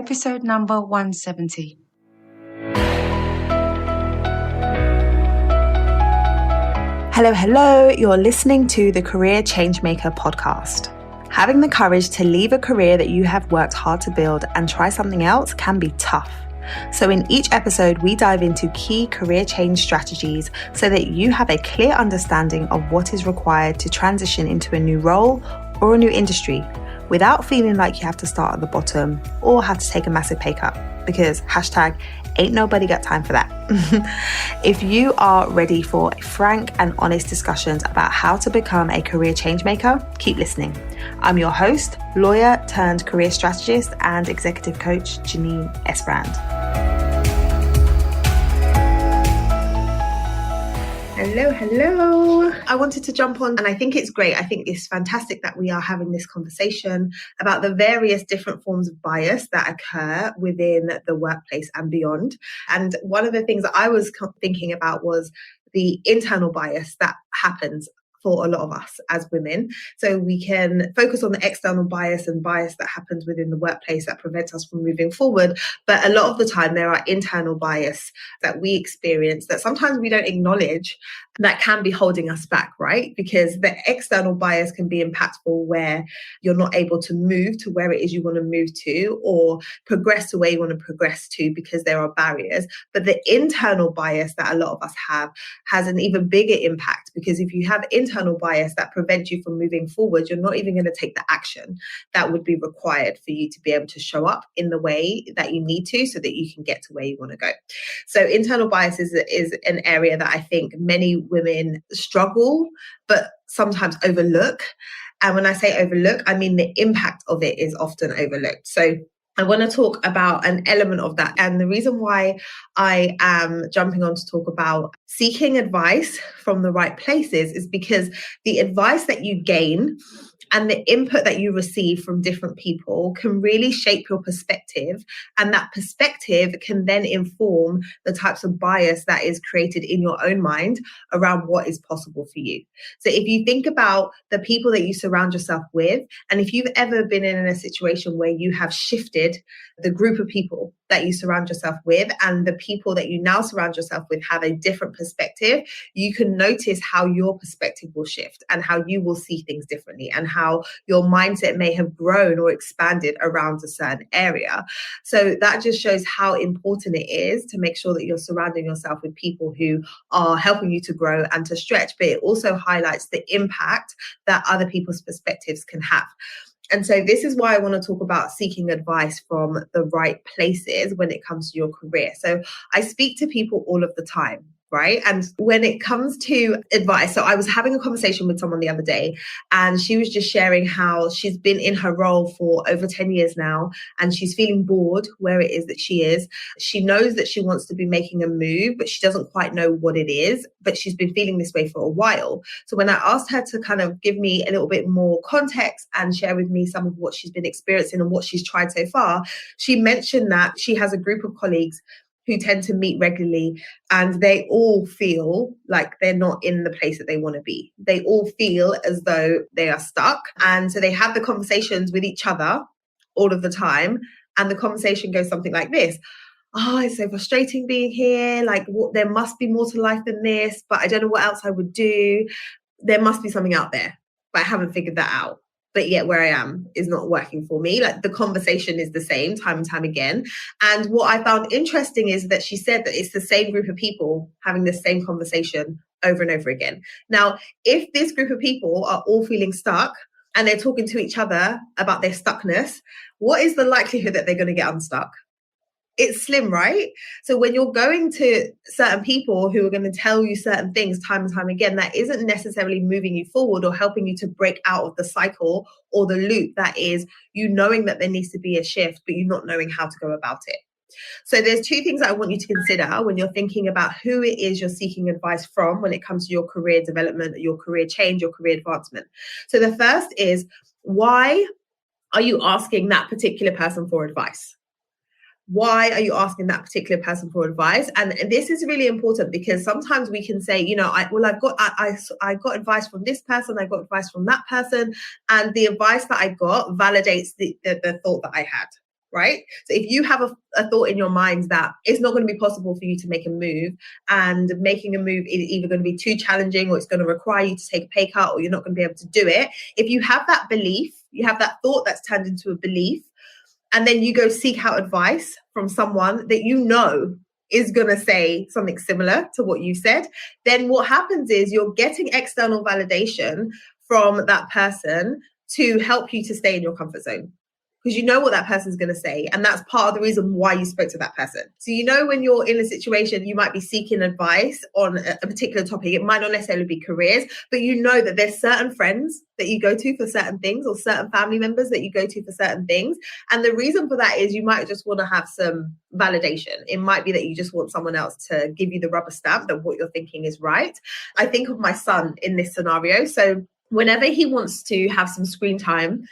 Episode number 170. Hello, you're listening to the Career Changemaker podcast. Having the courage to leave a career that you have worked hard to build and try something else can be tough. So in each episode, we dive into key career change strategies so that you have a clear understanding of what is required to transition into a new role or a new industry without feeling like you have to start at the bottom or have to take a massive pay cut, because hashtag ain't nobody got time for that. If you are ready for frank and honest discussions about how to become a career change maker, keep listening. I'm your host, lawyer turned career strategist and executive coach, Janine Esbrand. Hello. I wanted to jump on, and I think it's great. I think it's fantastic that we are having this conversation about the various different forms of bias that occur within the workplace and beyond. And one of the things that I was thinking about was the internal bias that happens for a lot of us as women. So we can focus on the external bias and bias that happens within the workplace that prevents us from moving forward. But a lot of the time there are internal bias that we experience that sometimes we don't acknowledge that can be holding us back, right? Because the external bias can be impactful where you're not able to move to where it is you want to move to or progress to where you want to progress to because there are barriers. But the internal bias that a lot of us have has an even bigger impact, because if you have internal bias that prevents you from moving forward, you're not even going to take the action that would be required for you to be able to show up in the way that you need to so that you can get to where you want to go. So internal bias is an area that I think many women struggle, but sometimes overlook. And when I say overlook, I mean the impact of it is often overlooked. So I want to talk about an element of that. And the reason why I am jumping on to talk about seeking advice from the right places is because the advice that you gain and the input that you receive from different people can really shape your perspective. And that perspective can then inform the types of bias that is created in your own mind around what is possible for you. So if you think about the people that you surround yourself with, and if you've ever been in a situation where you have shifted the group of people that you surround yourself with, and the people that you now surround yourself with have a different perspective, you can notice how your perspective will shift and how you will see things differently and how your mindset may have grown or expanded around a certain area. So that just shows how important it is to make sure that you're surrounding yourself with people who are helping you to grow and to stretch, but it also highlights the impact that other people's perspectives can have. And so this is why I want to talk about seeking advice from the right places when it comes to your career. So I speak to people all of the time, right? And when it comes to advice, so I was having a conversation with someone the other day, and she was just sharing how she's been in her role for over 10 years now, and she's feeling bored where it is that she is. She knows that she wants to be making a move, but she doesn't quite know what it is, but she's been feeling this way for a while. So when I asked her to kind of give me a little bit more context and share with me some of what she's been experiencing and what she's tried so far, she mentioned that she has a group of colleagues who tend to meet regularly, and they all feel like they're not in the place that they want to be. They all feel as though they are stuck. And so they have the conversations with each other all of the time. And the conversation goes something like this. Oh, it's so frustrating being here. Like, there must be more to life than this, but I don't know what else I would do. There must be something out there, but I haven't figured that out. But yet where I am is not working for me. Like, the conversation is the same time and time again. And what I found interesting is that she said that it's the same group of people having the same conversation over and over again. Now, if this group of people are all feeling stuck and they're talking to each other about their stuckness, what is the likelihood that they're going to get unstuck? It's slim, right? So when you're going to certain people who are going to tell you certain things time and time again, that isn't necessarily moving you forward or helping you to break out of the cycle or the loop that is you knowing that there needs to be a shift, but you not knowing how to go about it. So there's two things I want you to consider when you're thinking about who it is you're seeking advice from when it comes to your career development, your career change, your career advancement. So the first is, why are you asking that particular person for advice? Why are you asking that particular person for advice? And this is really important because sometimes we can say, I got advice from this person, I got advice from that person, and the advice that I got validates the thought that I had, right? So if you have a thought in your mind that it's not going to be possible for you to make a move, and making a move is either going to be too challenging, or it's going to require you to take a pay cut, or you're not going to be able to do it. If you have that belief, you have that thought that's turned into a belief, and then you go seek out advice from someone that you know is going to say something similar to what you said, then what happens is you're getting external validation from that person to help you to stay in your comfort zone, because you know what that person's going to say. And that's part of the reason why you spoke to that person. So, you know, when you're in a situation, you might be seeking advice on a particular topic. It might not necessarily be careers, but you know that there's certain friends that you go to for certain things, or certain family members that you go to for certain things. And the reason for that is you might just want to have some validation. It might be that you just want someone else to give you the rubber stamp that what you're thinking is right. I think of my son in this scenario. So whenever he wants to have some screen time,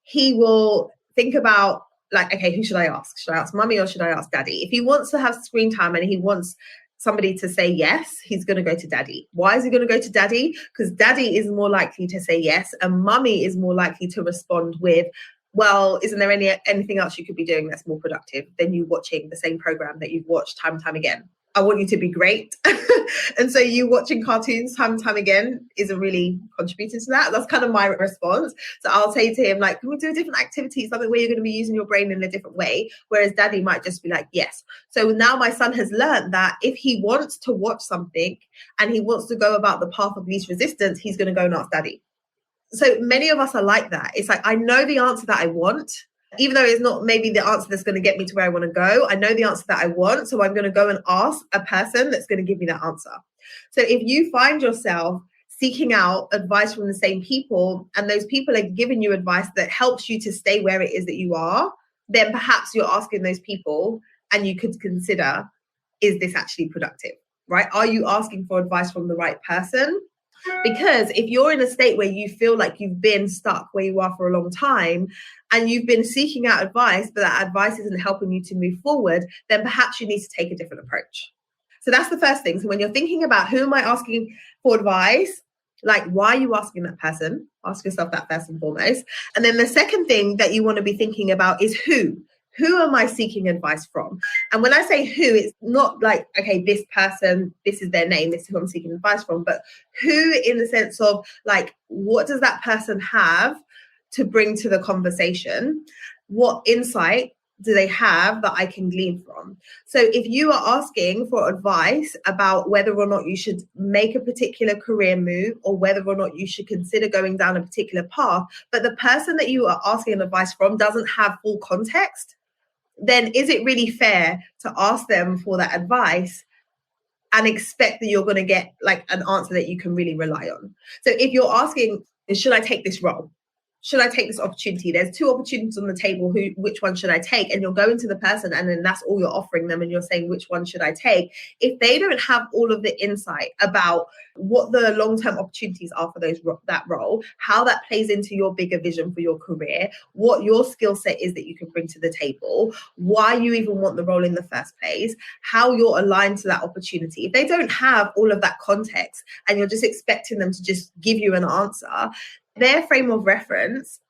he will think about, like, okay, who should I ask? Should I ask mummy or should I ask daddy? If he wants to have screen time and he wants somebody to say yes, he's going to go to daddy. Why is he going to go to daddy? Because daddy is more likely to say yes, and mummy is more likely to respond with, well, isn't there anything else you could be doing that's more productive than you watching the same program that you've watched time and time again? I want you to be great. And so you watching cartoons time and time again isn't really contributing to that. That's kind of my response. So I'll say to him, like, can we do a different activity, something where you're going to be using your brain in a different way? Whereas daddy might just be like, yes. So now my son has learned that if he wants to watch something and he wants to go about the path of least resistance, he's going to go and ask daddy. So many of us are like that. It's like, I know the answer that I want, even though it's not maybe the answer that's going to get me to where I want to go. I know the answer that I want, so I'm going to go and ask a person that's going to give me that answer. So if you find yourself seeking out advice from the same people, and those people are giving you advice that helps you to stay where it is that you are, then perhaps you're asking those people, and you could consider, is this actually productive, right? Are you asking for advice from the right person? Because if you're in a state where you feel like you've been stuck where you are for a long time, and you've been seeking out advice, but that advice isn't helping you to move forward, then perhaps you need to take a different approach. So that's the first thing. So when you're thinking about who am I asking for advice, like, why are you asking that person? Ask yourself that first and foremost. And then the second thing that you want to be thinking about is who. Who am I seeking advice from? And when I say who, it's not like, okay, this person, this is their name, this is who I'm seeking advice from, but who in the sense of, like, what does that person have to bring to the conversation? What insight do they have that I can glean from? So if you are asking for advice about whether or not you should make a particular career move, or whether or not you should consider going down a particular path, but the person that you are asking advice from doesn't have full context, then is it really fair to ask them for that advice and expect that you're going to get like an answer that you can really rely on? So if you're asking, should I take this role? Should I take this opportunity? There's two opportunities on the table. Which one should I take? And you're going to the person, and then that's all you're offering them, and you're saying, which one should I take? If they don't have all of the insight about what the long-term opportunities are for that role, how that plays into your bigger vision for your career, what your skill set is that you can bring to the table, why you even want the role in the first place, how you're aligned to that opportunity. If they don't have all of that context, and you're just expecting them to just give you an answer, their frame of reference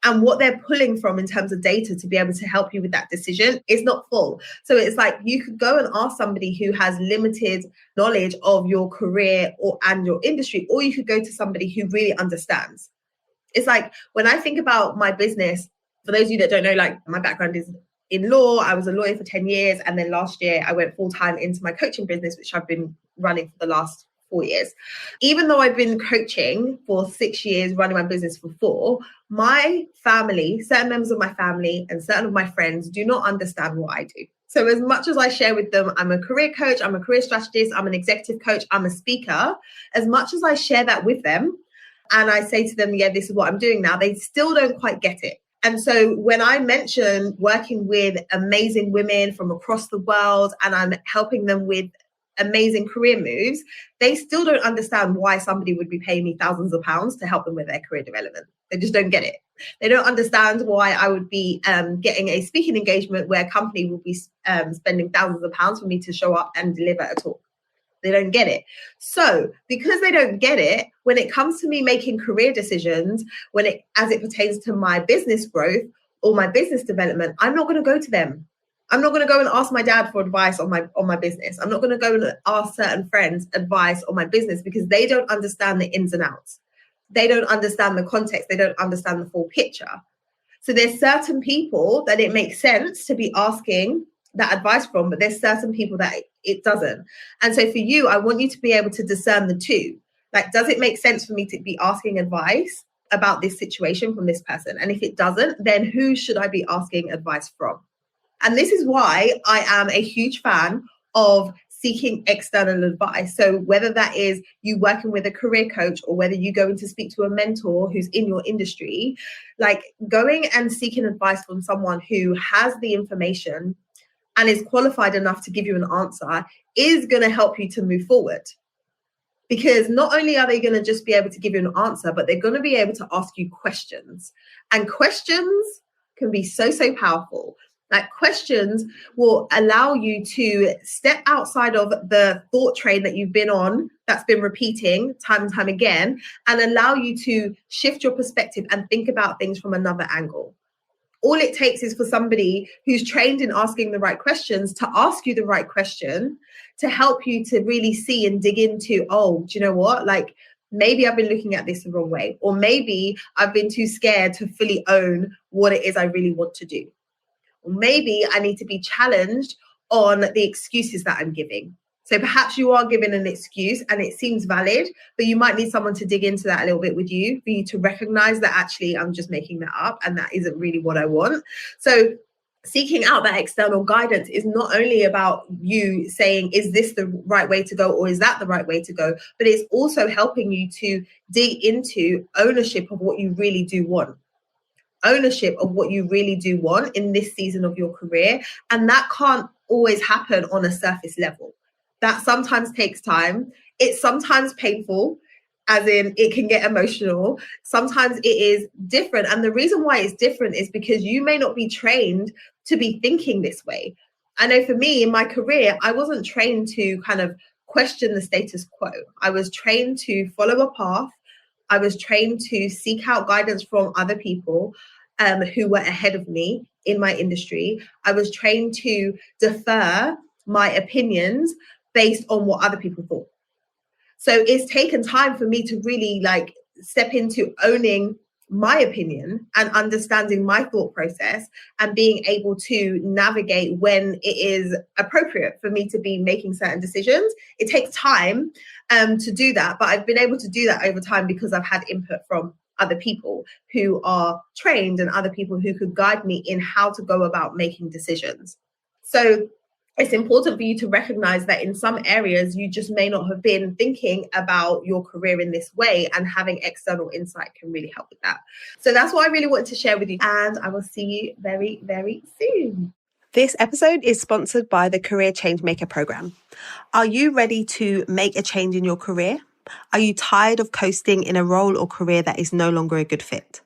and what they're pulling from in terms of data to be able to help you with that decision is not full. So it's like you could go and ask somebody who has limited knowledge of your career and your industry, or you could go to somebody who really understands. It's like when I think about my business, for those of you that don't know, like, my background is in law. I was a lawyer for 10 years. And then last year I went full time into my coaching business, which I've been running for the last 4 years. Even though I've been coaching for 6 years, running my business for 4, my family, certain members of my family and certain of my friends do not understand what I do. So as much as I share with them, I'm a career coach, I'm a career strategist, I'm an executive coach, I'm a speaker, as much as I share that with them and I say to them, yeah, this is what I'm doing now, they still don't quite get it. And so when I mention working with amazing women from across the world and I'm helping them with amazing career moves, they still don't understand why somebody would be paying me thousands of pounds to help them with their career development. They just don't get it. They don't understand why I would be getting a speaking engagement where a company will be spending thousands of pounds for me to show up and deliver a talk. They don't get it. So because they don't get it, when it comes to me making career decisions, as it pertains to my business growth, or my business development, I'm not going to go to them. I'm not going to go and ask my dad for advice on my business. I'm not going to go and ask certain friends advice on my business because they don't understand the ins and outs. They don't understand the context. They don't understand the full picture. So there's certain people that it makes sense to be asking that advice from, but there's certain people that it doesn't. And so for you, I want you to be able to discern the two. Like, does it make sense for me to be asking advice about this situation from this person? And if it doesn't, then who should I be asking advice from? And this is why I am a huge fan of seeking external advice. So whether that is you working with a career coach or whether you going to speak to a mentor who's in your industry, like going and seeking advice from someone who has the information and is qualified enough to give you an answer is going to help you to move forward. Because not only are they going to just be able to give you an answer, but they're going to be able to ask you questions. And questions can be so, so powerful. Like, questions will allow you to step outside of the thought train that you've been on, that's been repeating time and time again, and allow you to shift your perspective and think about things from another angle. All it takes is for somebody who's trained in asking the right questions to ask you the right question to help you to really see and dig into, oh, do you know what? Like, maybe I've been looking at this the wrong way, or maybe I've been too scared to fully own what it is I really want to do. Or maybe I need to be challenged on the excuses that I'm giving. So perhaps you are giving an excuse and it seems valid, but you might need someone to dig into that a little bit with you for you to recognize that actually I'm just making that up and that isn't really what I want. So seeking out that external guidance is not only about you saying, is this the right way to go or is that the right way to go? But it's also helping you to dig into ownership of what you really do want. Ownership of what you really do want in this season of your career. And that can't always happen on a surface level. That sometimes takes time. It's sometimes painful, as in it can get emotional. Sometimes it is different. And the reason why it's different is because you may not be trained to be thinking this way. I know for me in my career, I wasn't trained to kind of question the status quo. I was trained to follow a path. I was trained to seek out guidance from other people who were ahead of me in my industry. I was trained to defer my opinions based on what other people thought. So it's taken time for me to really like step into owning my opinion and understanding my thought process and being able to navigate when it is appropriate for me to be making certain decisions. It takes time to do that, but I've been able to do that over time because I've had input from other people who are trained and other people who could guide me in how to go about making decisions. So it's important for you to recognize that in some areas, you just may not have been thinking about your career in this way, and having external insight can really help with that. So that's what I really wanted to share with you. And I will see you very, very soon. This episode is sponsored by the Career Changemaker program. Are you ready to make a change in your career? Are you tired of coasting in a role or career that is no longer a good fit?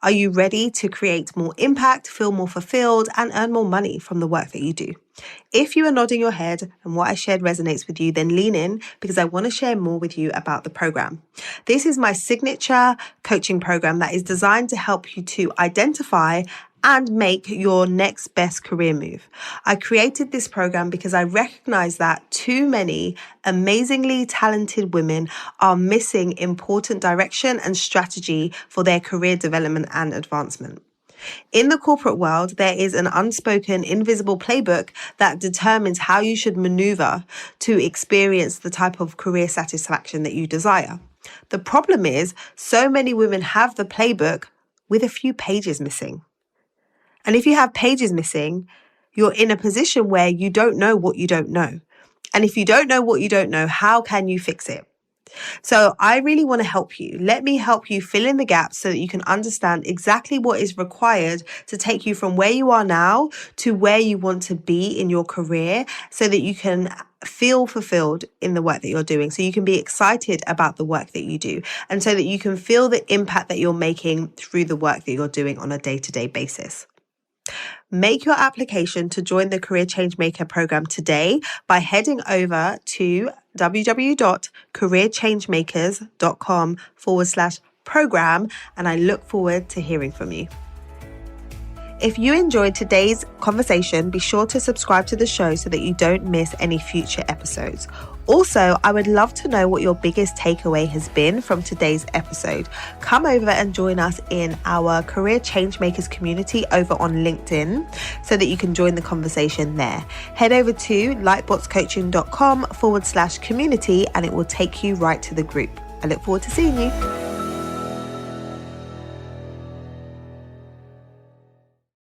Are you ready to create more impact, feel more fulfilled, and earn more money from the work that you do? If you are nodding your head and what I shared resonates with you, then lean in because I want to share more with you about the program. This is my signature coaching program that is designed to help you to identify and make your next best career move. I created this program because I recognize that too many amazingly talented women are missing important direction and strategy for their career development and advancement. In the corporate world, there is an unspoken, invisible playbook that determines how you should maneuver to experience the type of career satisfaction that you desire. The problem is, so many women have the playbook with a few pages missing. And if you have pages missing, you're in a position where you don't know what you don't know. And if you don't know what you don't know, how can you fix it? So I really want to help you. Let me help you fill in the gaps so that you can understand exactly what is required to take you from where you are now to where you want to be in your career so that you can feel fulfilled in the work that you're doing, so you can be excited about the work that you do, and so that you can feel the impact that you're making through the work that you're doing on a day-to-day basis. Make your application to join the Career Changemaker program today by heading over to www.careerchangemakers.com/program, and I look forward to hearing from you. If you enjoyed today's conversation, be sure to subscribe to the show so that you don't miss any future episodes. Also, I would love to know what your biggest takeaway has been from today's episode. Come over and join us in our Career Changemakers community over on LinkedIn so that you can join the conversation there. Head over to lightboxcoaching.com/community and it will take you right to the group. I look forward to seeing you.